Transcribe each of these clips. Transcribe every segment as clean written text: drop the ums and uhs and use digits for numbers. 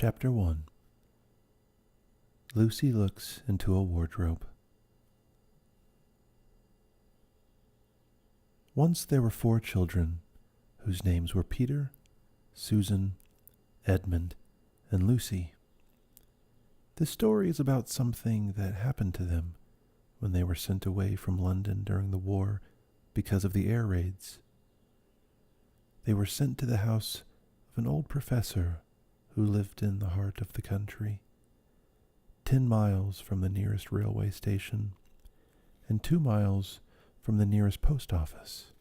Chapter 1. Lucy looks into a wardrobe. Once there were 4 children, whose names were Peter, Susan, Edmund, and Lucy. This story is about something that happened to them when they were sent away from London during the war because of the air raids. They were sent to the house of an old professor who lived in the heart of the country, 10 miles from the nearest railway station and 2 miles from the nearest post office.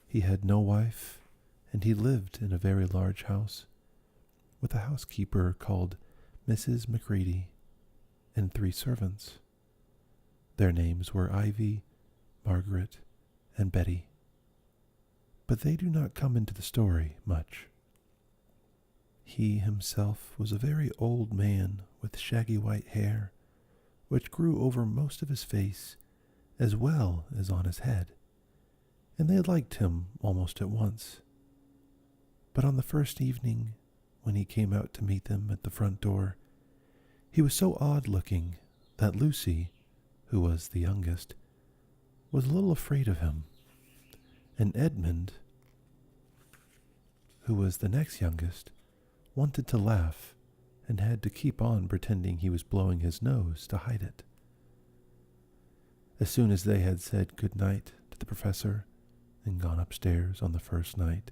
He had no wife, and he lived in a very large house with a housekeeper called Mrs. Macready and 3 servants. Their names were Ivy, Margaret, and Betty. But they do not come into the story much. He himself was a very old man with shaggy white hair, which grew over most of his face as well as on his head, and they liked him almost at once. But on the first evening, when he came out to meet them at the front door, he was so odd-looking that Lucy, who was the youngest, was a little afraid of him, and Edmund, who was the next youngest, wanted to laugh and had to keep on pretending he was blowing his nose to hide it. As soon as they had said good night to the professor and gone upstairs on the first night,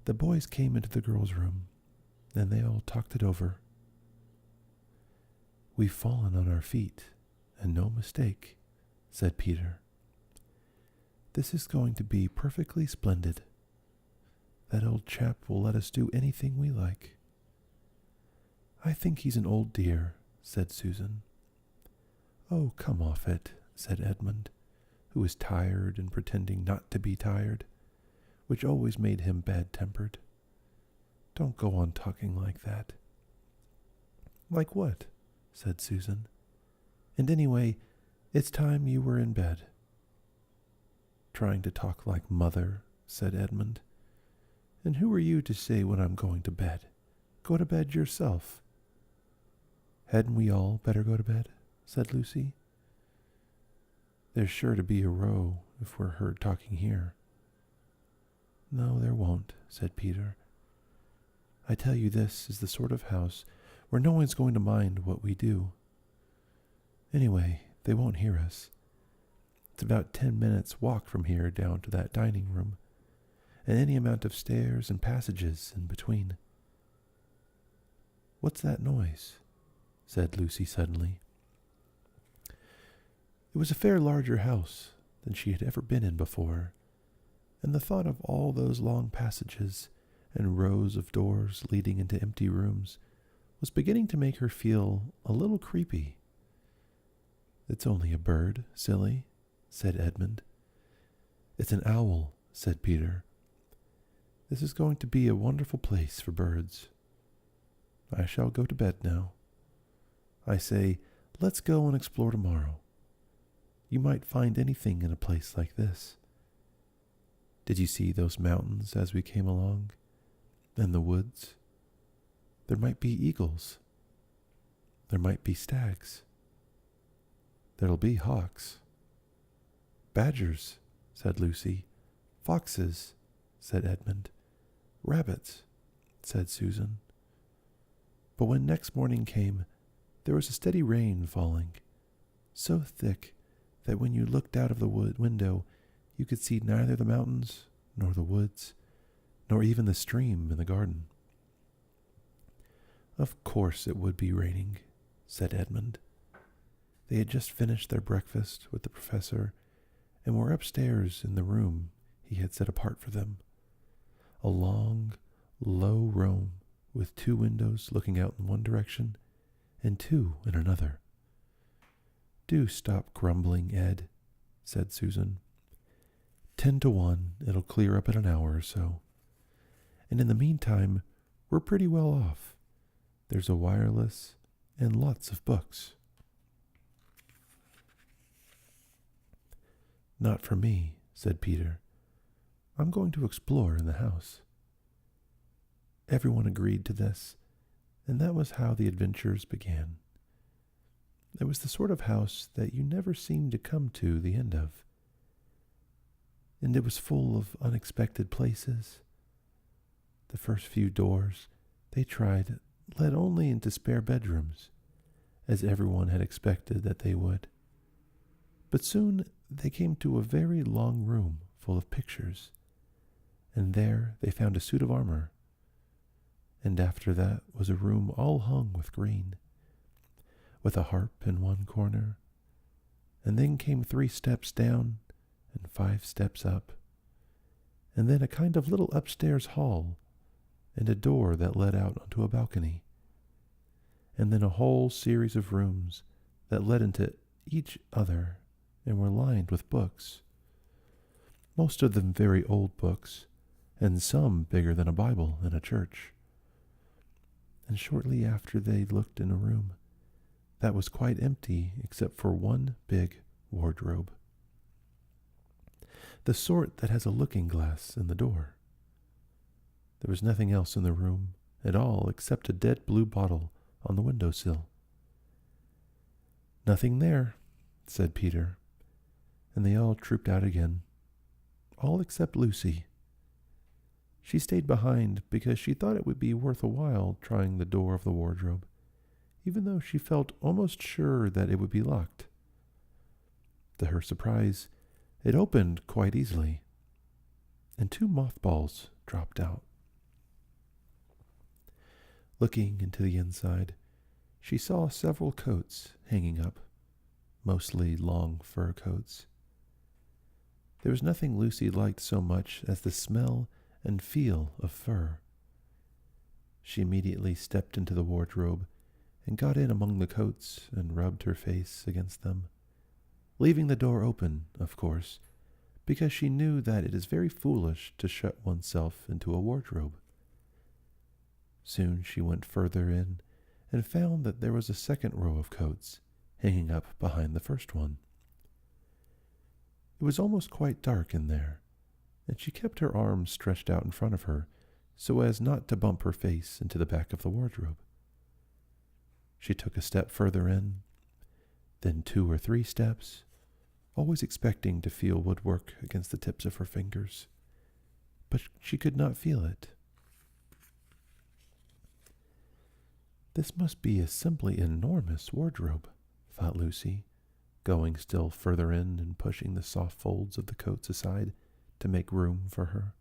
the boys came into the girls' room and they all talked it over. "We've fallen on our feet, and no mistake," said Peter. "This is going to be perfectly splendid. That old chap will let us do anything we like." "I think he's an old dear," said Susan. "Oh, come off it," said Edmund, who was tired and pretending not to be tired, which always made him bad-tempered. "Don't go on talking like that." "Like what?" said Susan. "And anyway, it's time you were in bed." "Trying to talk like mother," said Edmund. "And who are you to say when I'm going to bed? Go to bed yourself." "Hadn't we all better go to bed?" said Lucy. "There's sure to be a row if we're heard talking here." "No, there won't," said Peter. "I tell you, this is the sort of house where no one's going to mind what we do. Anyway, they won't hear us. It's about 10 minutes' walk from here down to that dining room, and any amount of stairs and passages in between." "What's that noise?" said Lucy suddenly. It was a fair larger house than she had ever been in before, and the thought of all those long passages and rows of doors leading into empty rooms was beginning to make her feel a little creepy. "It's only a bird, silly," said Edmund. "It's an owl," said Peter. "This is going to be a wonderful place for birds. I shall go to bed now. I say, let's go and explore tomorrow. You might find anything in a place like this. Did you see those mountains as we came along? And the woods? There might be eagles. There might be stags. There'll be hawks." "Badgers," said Lucy. "Foxes," said Edmund. "Rabbits," said Susan. But when next morning came, there was a steady rain falling, so thick that when you looked out of the window, you could see neither the mountains, nor the woods, nor even the stream in the garden. "Of course it would be raining," said Edmund. They had just finished their breakfast with the professor and were upstairs in the room he had set apart for them, a long, low room with 2 windows looking out in one direction and 2 in another. "Do stop grumbling, Ed," said Susan. 10 to 1, it'll clear up in an hour or so. And in the meantime, we're pretty well off. There's a wireless and lots of books." "Not for me," said Peter. "I'm going to explore in the house." Everyone agreed to this, And that was how the adventures began. It was the sort of house that you never seemed to come to the end of. And it was full of unexpected places. The first few doors they tried led only into spare bedrooms, as everyone had expected that they would. But soon they came to a very long room full of pictures, and there they found a suit of armor. And after that was a room all hung with green, with a harp in one corner, and then came 3 steps down and 5 steps up, and then a kind of little upstairs hall, and a door that led out onto a balcony, and then a whole series of rooms that led into each other and were lined with books, most of them very old books, and some bigger than a Bible in a church. And shortly after they looked in a room that was quite empty except for one big wardrobe, the sort that has a looking glass in the door. There was nothing else in the room at all except a dead blue bottle on the windowsill. "Nothing there," said Peter, and they all trooped out again, all except Lucy. She stayed behind because she thought it would be worth a while trying the door of the wardrobe, even though she felt almost sure that it would be locked. To her surprise, it opened quite easily, and 2 mothballs dropped out. Looking into the inside, she saw several coats hanging up, mostly long fur coats. There was nothing Lucy liked so much as the smell and feel of fur. She immediately stepped into the wardrobe and got in among the coats and rubbed her face against them, leaving the door open, of course, because she knew that it is very foolish to shut oneself into a wardrobe. Soon she went further in and found that there was a second row of coats hanging up behind the first one. It was almost quite dark in there, and she kept her arms stretched out in front of her so as not to bump her face into the back of the wardrobe. She took a step further in, then 2 or 3 steps, always expecting to feel woodwork against the tips of her fingers, but she could not feel it. "This must be a simply enormous wardrobe," thought Lucy, going still further in and pushing the soft folds of the coats aside to make room for her.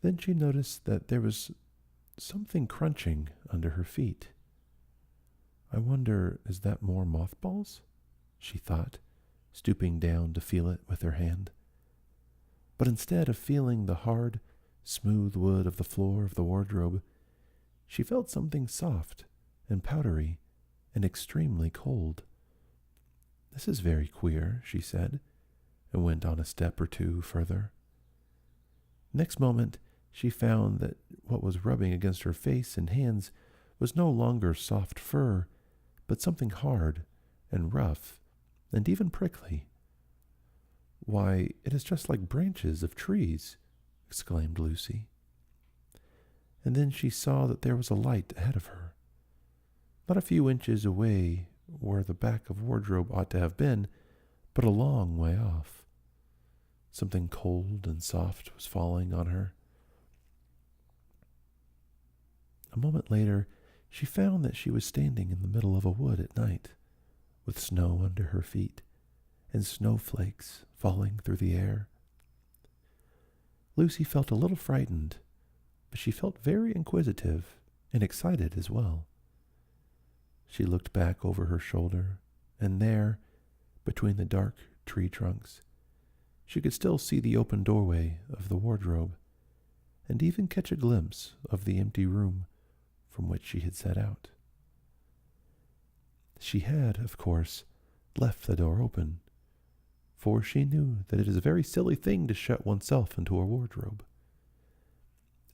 Then she noticed that there was something crunching under her feet. "I wonder, is that more mothballs?" she thought, stooping down to feel it with her hand. But instead of feeling the hard, smooth wood of the floor of the wardrobe, she felt something soft and powdery and extremely cold. "This is very queer," she said, and went on a step or 2 further. Next moment, she found that what was rubbing against her face and hands was no longer soft fur, but something hard and rough and even prickly. "Why, it is just like branches of trees," exclaimed Lucy. And then she saw that there was a light ahead of her, not a few inches away where the back of wardrobe ought to have been, but a long way off. Something cold and soft was falling on her. A moment later, she found that she was standing in the middle of a wood at night, with snow under her feet and snowflakes falling through the air. Lucy felt a little frightened, but she felt very inquisitive and excited as well. She looked back over her shoulder, and there, between the dark tree trunks, she could still see the open doorway of the wardrobe, and even catch a glimpse of the empty room from which she had set out. She had, of course, left the door open, for she knew that it is a very silly thing to shut oneself into a wardrobe.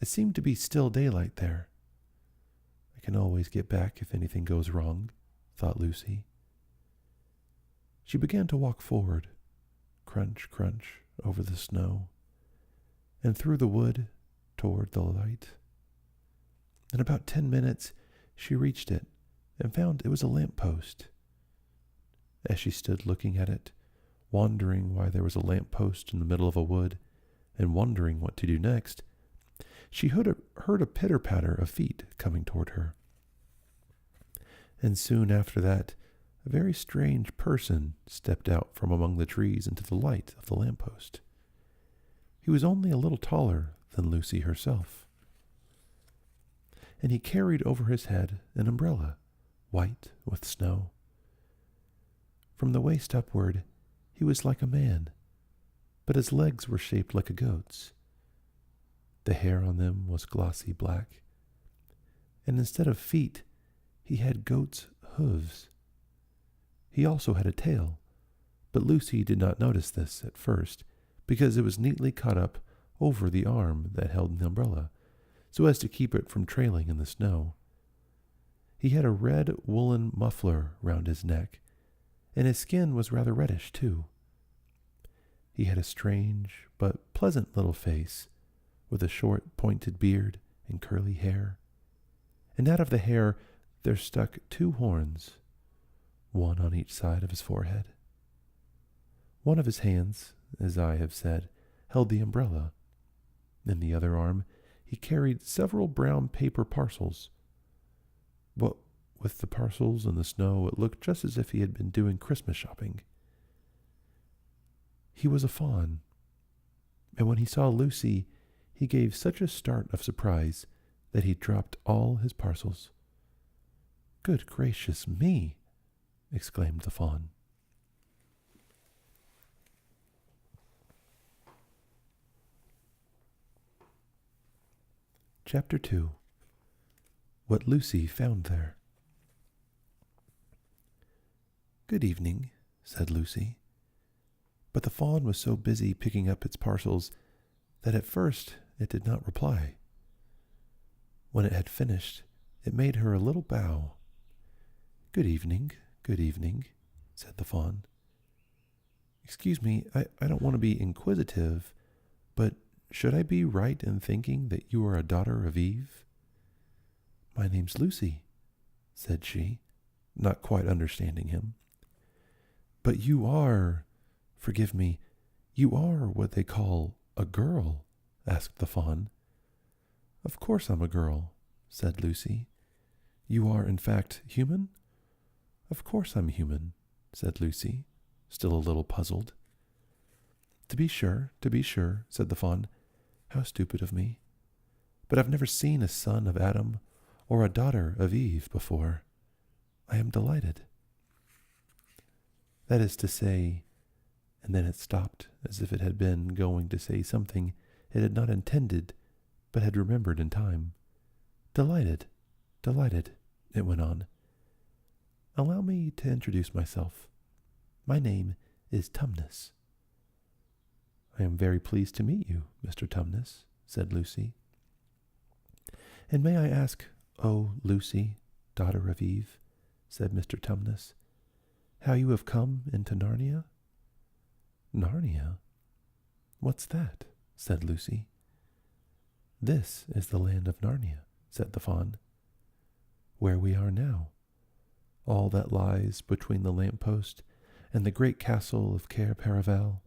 It seemed to be still daylight there. "I can always get back if anything goes wrong," thought Lucy. She began to walk forward, crunch, crunch, over the snow, and through the wood toward the light. In about 10 minutes, she reached it and found it was a lamp-post. As she stood looking at it, wondering why there was a lamp-post in the middle of a wood, and wondering what to do next, she heard a pitter-patter of feet coming toward her. And soon after that, a very strange person stepped out from among the trees into the light of the lamp-post. He was only a little taller than Lucy herself, and he carried over his head an umbrella, white with snow. From the waist upward, he was like a man, but his legs were shaped like a goat's. The hair on them was glossy black, and instead of feet, he had goat's hooves. He also had a tail, but Lucy did not notice this at first, because it was neatly caught up over the arm that held the umbrella, so as to keep it from trailing in the snow. He had a red woolen muffler round his neck, and his skin was rather reddish too. He had a strange but pleasant little face, with a short pointed beard and curly hair, and out of the hair there stuck 2 horns, one on each side of his forehead. One of his hands, as I have said, held the umbrella. In the other arm he carried several brown paper parcels. What with the parcels and the snow, it looked just as if he had been doing Christmas shopping. He was a fawn, and when he saw Lucy, he gave such a start of surprise that he dropped all his parcels. "Good gracious me!" exclaimed the fawn. Chapter 2. What Lucy Found There. "Good evening," said Lucy. But the fawn was so busy picking up its parcels that at first it did not reply. When it had finished, it made her a little bow. Good evening," said the fawn. "Excuse me, I don't want to be inquisitive, but should I be right in thinking that you are a daughter of Eve?" "My name's Lucy," said she, not quite understanding him. "But you are, forgive me, you are what they call a girl?" asked the fawn. "Of course I'm a girl," said Lucy. "You are, in fact, human?" "Of course I'm human," said Lucy, still a little puzzled. To be sure, said the fawn. "How stupid of me. But I've never seen a son of Adam or a daughter of Eve before. I am delighted. That is to say," and then it stopped as if it had been going to say something it had not intended but had remembered in time. Delighted, it went on. "Allow me to introduce myself. My name is Tumnus." "I am very pleased to meet you, Mr. Tumnus," said Lucy. "And may I ask, oh, Lucy, daughter of Eve," said Mr. Tumnus, "how you have come into Narnia?" "Narnia? What's that?" said Lucy. "This is the land of Narnia," said the fawn. "Where we are now. All that lies between the lamp-post and the great castle of Cair Paravel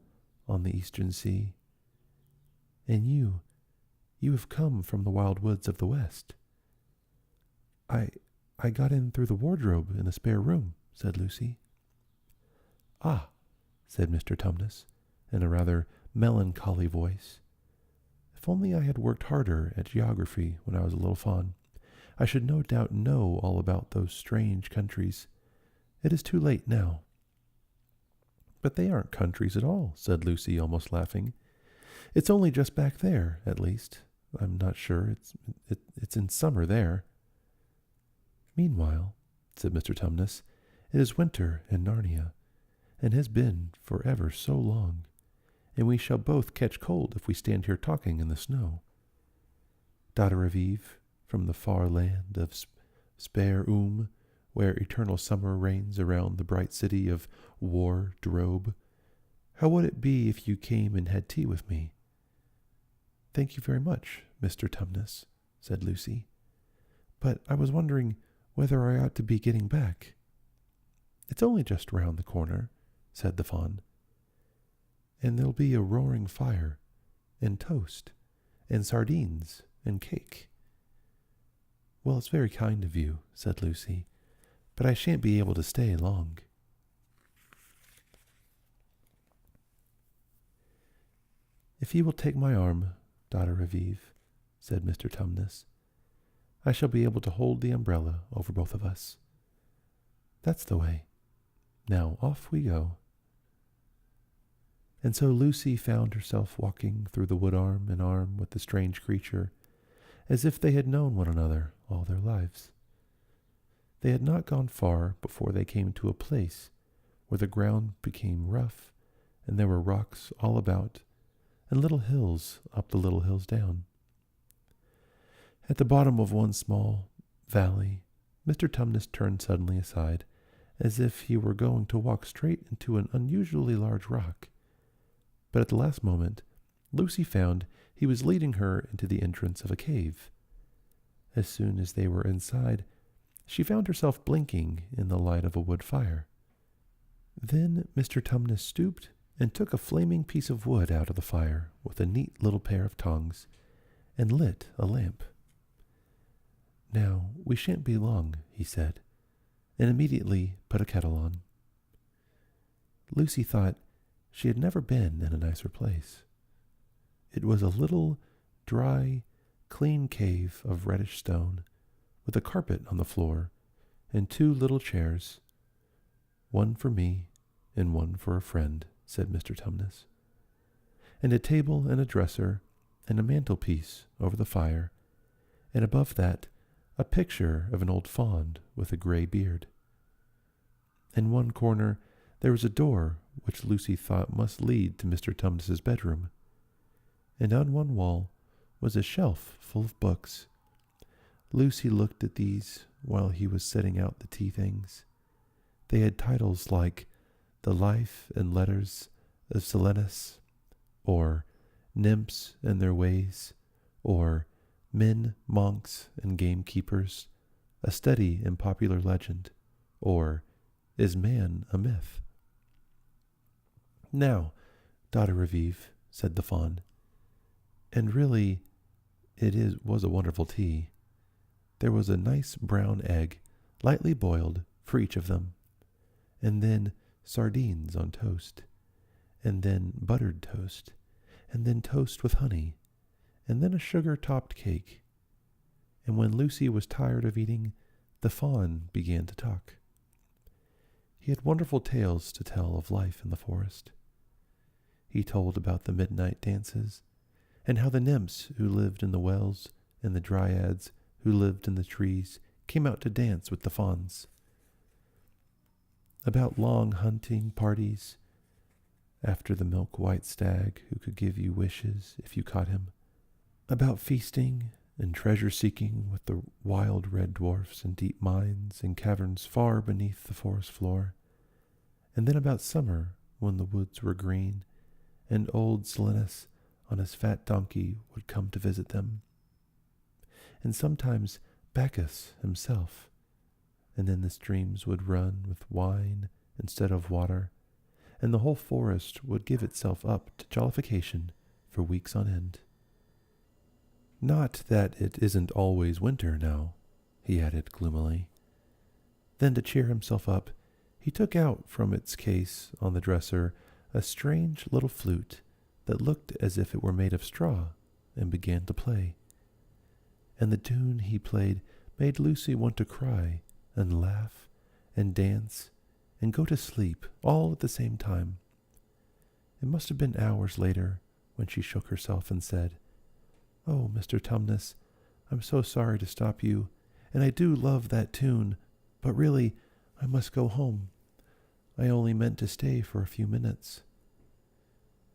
on the eastern sea. And you have come from the wild woods of the west." I got in through the wardrobe in the spare room," said Lucy. "Ah," said Mr. Tumnus, in a rather melancholy voice. "If only I had worked harder at geography when I was a little fawn, I should no doubt know all about those strange countries. It is too late now." "But they aren't countries at all," said Lucy, almost laughing. "It's only just back there, at least. I'm not sure. It's in summer there." "Meanwhile," said Mr. Tumnus, "it is winter in Narnia, and has been for ever so long, and we shall both catch cold if we stand here talking in the snow. Daughter of Eve, from the far land of Spare where eternal summer reigns around the bright city of Wardrobe, how would it be if you came and had tea with me?" "Thank you very much, Mr. Tumnus," said Lucy. but I was wondering whether I ought to be getting back." "It's only just round the corner," said the fawn. "And there'll be a roaring fire, and toast, and sardines, and cake." "Well, it's very kind of you," said Lucy, "but I shan't be able to stay long." "If you will take my arm, Dotterivive," said Mr. Tumnus, "I shall be able to hold the umbrella over both of us. That's the way. Now off we go." And so Lucy found herself walking through the wood arm in arm with the strange creature, as if they had known one another all their lives. They had not gone far before they came to a place where the ground became rough, and there were rocks all about, and little hills up the little hills down. At the bottom of one small valley, Mr. Tumnus turned suddenly aside, as if he were going to walk straight into an unusually large rock. But at the last moment, Lucy found he was leading her into the entrance of a cave. As soon as they were inside, she found herself blinking in the light of a wood fire. Then Mr. Tumnus stooped and took a flaming piece of wood out of the fire with a neat little pair of tongs, and lit a lamp. "Now, we shan't be long," he said, and immediately put a kettle on. Lucy thought she had never been in a nicer place. It was a little, dry, clean cave of reddish stone, with a carpet on the floor, and 2 little chairs, "One for me, and one for a friend," said Mr. Tumnus, "and a table and a dresser, and a mantelpiece over the fire, and above that a picture of an old faun with a gray beard. In one corner there was a door which Lucy thought must lead to Mr. Tumnus's bedroom, and on one wall was a shelf full of books. Lucy looked at these while he was setting out the tea things. They had titles like The Life and Letters of Silenus, or Nymphs and Their Ways, or Men, Monks, and Gamekeepers, A Study in Popular Legend, or Is Man a Myth? "Now, Dotterivive," said the fawn, "and really was a wonderful tea. There was a nice brown egg, lightly boiled, for each of them, and then sardines on toast, and then buttered toast, and then toast with honey, and then a sugar-topped cake. And when Lucy was tired of eating, the fawn began to talk. He had wonderful tales to tell of life in the forest. He told about the midnight dances, and how the nymphs who lived in the wells and the dryads who lived in the trees came out to dance with the fauns. About long hunting parties, after the milk-white stag who could give you wishes if you caught him. About feasting and treasure-seeking with the wild red dwarfs in deep mines and caverns far beneath the forest floor. And then about summer, when the woods were green, and old Silenus on his fat donkey would come to visit them. And sometimes Bacchus himself, and then the streams would run with wine instead of water, and the whole forest would give itself up to jollification for weeks on end. Not that it isn't always winter now, he added gloomily. Then to cheer himself up, he took out from its case on the dresser a strange little flute that looked as if it were made of straw, and began to play. And the tune he played made Lucy want to cry and laugh and dance and go to sleep all at the same time. It must have been hours later when she shook herself and said, "Oh, Mr. Tumnus, I'm so sorry to stop you, and I do love that tune, but really I must go home. I only meant to stay for a few minutes."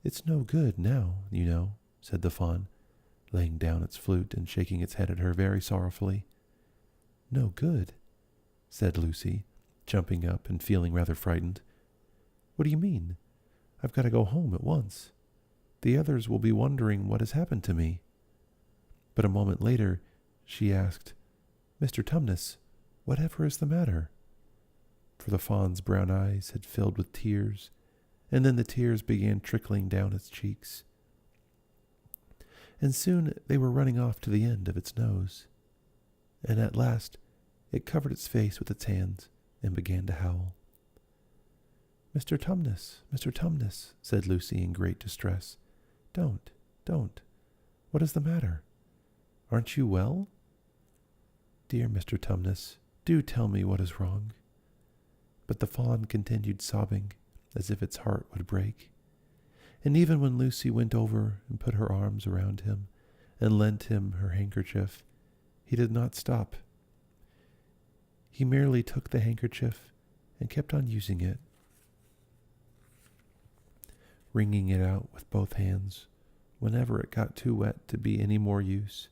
"It's no good now, you know," said the fawn, laying down its flute and shaking its head at her very sorrowfully. "No good?" said Lucy, jumping up and feeling rather frightened. "What do you mean? I've got to go home at once. The others will be wondering what has happened to me." But a moment later she asked, Mr. Tumnus, whatever is the matter?" For the fawn's brown eyes had filled with tears, and then the tears began trickling down its cheeks. And soon they were running off to the end of its nose. And at last it covered its face with its hands and began to howl. "Mr. Tumnus," said Lucy in great distress. Don't. What is the matter? Aren't you well?" "Dear Mr. Tumnus, do tell me what is wrong." But the fawn continued sobbing as if its heart would break. And even when Lucy went over and put her arms around him and lent him her handkerchief, he did not stop. He merely took the handkerchief and kept on using it, wringing it out with both hands whenever it got too wet to be any more use,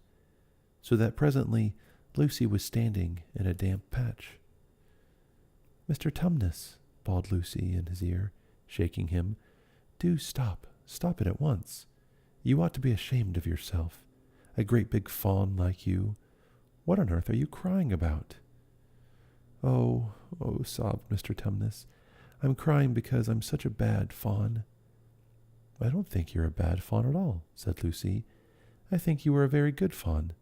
so that presently Lucy was standing in a damp patch. "Mr. Tumnus," bawled Lucy in his ear, shaking him, "do stop it at once. You ought to be ashamed of yourself, a great big fawn like you. What on earth are you crying about?" Oh, sobbed Mr. Tumnus, "I'm crying because I'm such a bad fawn." "I don't think you're a bad fawn at all," said Lucy. "I think you are a very good fawn.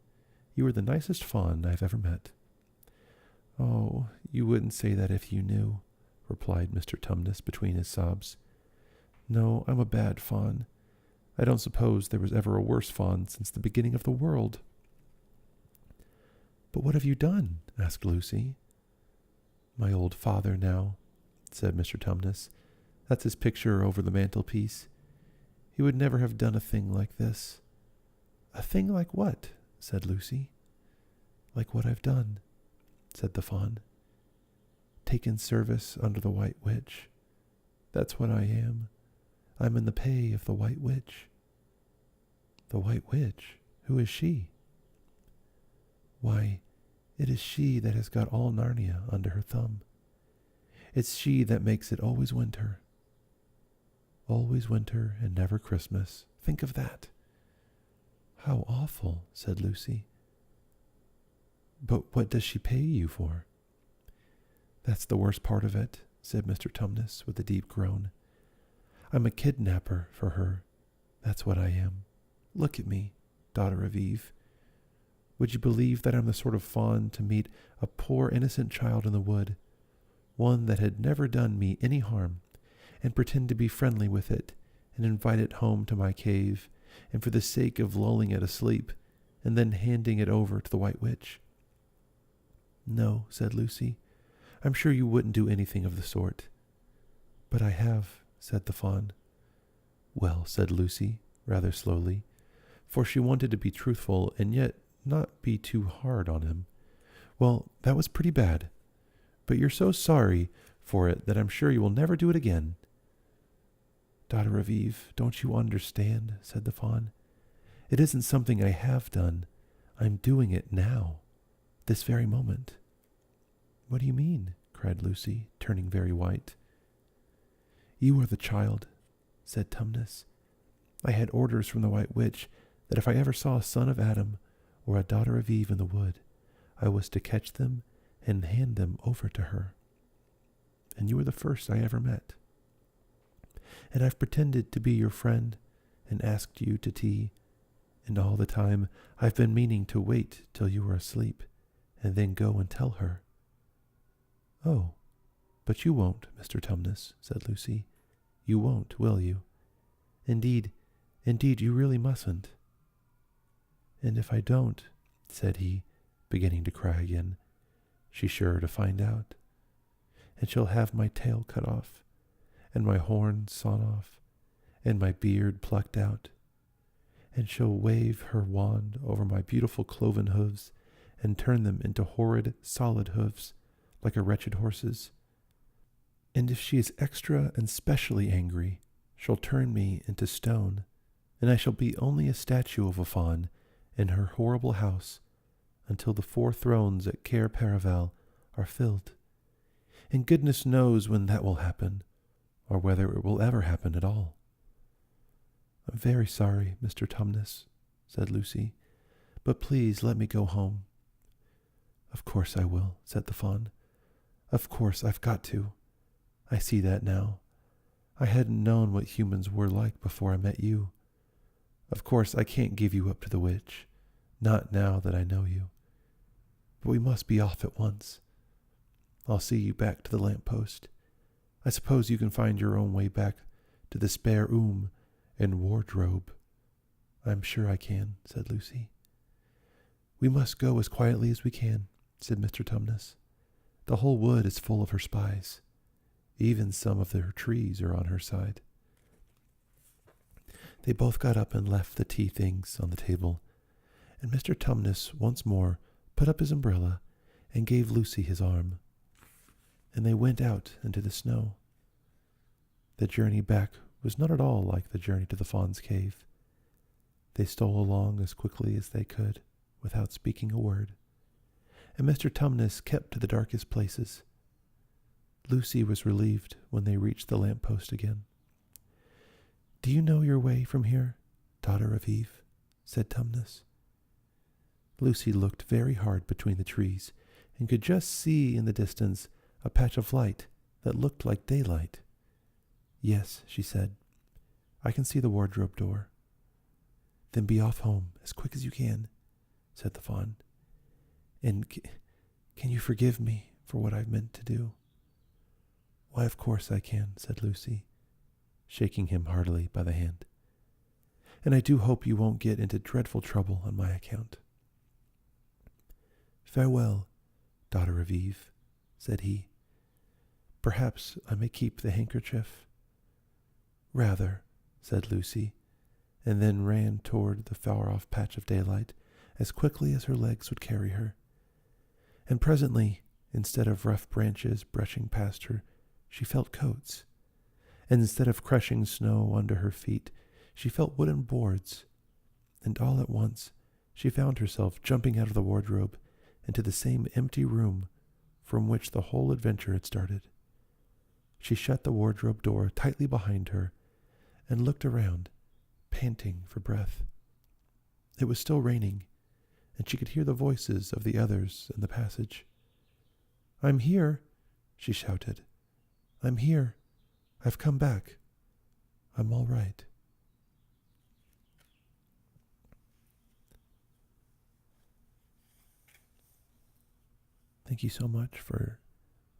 You are the nicest fawn I've ever met." "Oh, you wouldn't say that if you knew," replied Mr. Tumnus between his sobs. "No, I'm a bad fawn. I don't suppose there was ever a worse fawn since the beginning of the world." "But what have you done?" asked Lucy. "My old father now," said Mr. Tumnus. "That's his picture over the mantelpiece. He would never have done a thing like this." "A thing like what?" said Lucy. "Like what I've done," said the fawn. "Taken service under the White Witch. That's what I am. I'm in the pay of the White Witch." "The White Witch? Who is she?" "Why, it is she that has got all Narnia under her thumb. It's she that makes it always winter. Always winter and never Christmas. Think of that." "How awful," said Lucy. "But what does she pay you for?" "That's the worst part of it," said Mr. Tumnus with a deep groan. "I'm a kidnapper for her. That's what I am. Look at me, daughter of Eve. Would you believe that I'm the sort of fawn to meet a poor innocent child in the wood, one that had never done me any harm, and pretend to be friendly with it, and invite it home to my cave, and for the sake of lulling it asleep, and then handing it over to the White Witch?" "No," said Lucy. "I'm sure you wouldn't do anything of the sort." "But I have," said the fawn. "Well," said Lucy, rather slowly, for she wanted to be truthful and yet not be too hard on him. "Well, that was pretty bad, but you're so sorry for it that I'm sure you will never do it again." "Daughter of Eve, don't you understand?" said the fawn. "It isn't something I have done. I'm doing it now, this very moment." "What do you mean?" cried Lucy, turning very white. "You are the child," said Tumnus. "I had orders from the White Witch that if I ever saw a son of Adam or a daughter of Eve in the wood, I was to catch them and hand them over to her. And you were the first I ever met. And I've pretended to be your friend and asked you to tea, and all the time I've been meaning to wait till you were asleep and then go and tell her." "Oh, but you won't, Mr. Tumnus," said Lucy. "You won't, will you? Indeed, you really mustn't." "And if I don't," said he, beginning to cry again, "she's sure to find out. And she'll have my tail cut off, and my horns sawn off, and my beard plucked out. And she'll wave her wand over my beautiful cloven hooves and turn them into horrid, solid hooves, like a wretched horse's. And if she is extra and specially angry, she'll turn me into stone, and I shall be only a statue of a fawn in her horrible house until the 4 thrones at Cair Paravel are filled. And goodness knows when that will happen, or whether it will ever happen at all." "I'm very sorry, Mr. Tumnus," said Lucy, "but please let me go home." Of course I will, said the fawn. Of course I've got to. I see that now. I hadn't known what humans were like before I met you. Of course I can't give you up to the witch, not now that I know you. But we must be off at once. I'll see you back to the lamppost. I suppose you can find your own way back to the spare and wardrobe. I'm sure I can, said Lucy. We must go as quietly as we can, said Mr. Tumnus. The whole wood is full of her spies. Even some of their trees are on her side. They both got up and left the tea things on the table, and Mr. Tumnus once more put up his umbrella and gave Lucy his arm, and they went out into the snow. The journey back was not at all like the journey to the fawn's cave. They stole along as quickly as they could, without speaking a word, and Mr. Tumnus kept to the darkest places. Lucy was relieved when they reached the lamppost again. Do you know your way from here, daughter of Eve? Said Tumnus. Lucy looked very hard between the trees and could just see in the distance a patch of light that looked like daylight. Yes, she said. I can see the wardrobe door. Then be off home as quick as you can, said the fawn. And can you forgive me for what I've meant to do? Why, of course I can, said Lucy, shaking him heartily by the hand. And I do hope you won't get into dreadful trouble on my account. Farewell, daughter of Eve, said he. Perhaps I may keep the handkerchief. Rather, said Lucy, and then ran toward the far-off patch of daylight as quickly as her legs would carry her. And presently, instead of rough branches brushing past her, she felt coats, and instead of crushing snow under her feet, she felt wooden boards, and all at once she found herself jumping out of the wardrobe into the same empty room from which the whole adventure had started. She shut the wardrobe door tightly behind her and looked around, panting for breath. It was still raining, and she could hear the voices of the others in the passage. I'm here, she shouted. I'm here. I've come back. I'm all right. Thank you so much for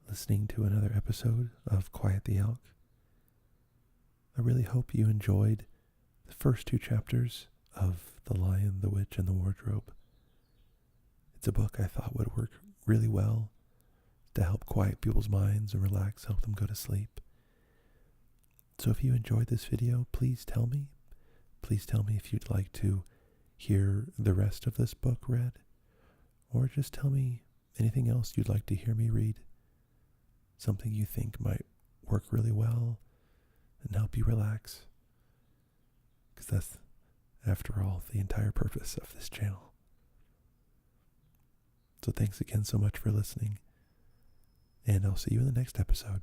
listening to another episode of Quiet the Elk. I really hope you enjoyed the first 2 chapters of The Lion, the Witch, and the Wardrobe. It's a book I thought would work really well to help quiet people's minds and relax, help them go to sleep. So if you enjoyed this video, please tell me. Please tell me if you'd like to hear the rest of this book read, or just tell me anything else you'd like to hear me read. Something you think might work really well and help you relax. Because that's, after all, the entire purpose of this channel. So thanks again so much for listening, and I'll see you in the next episode.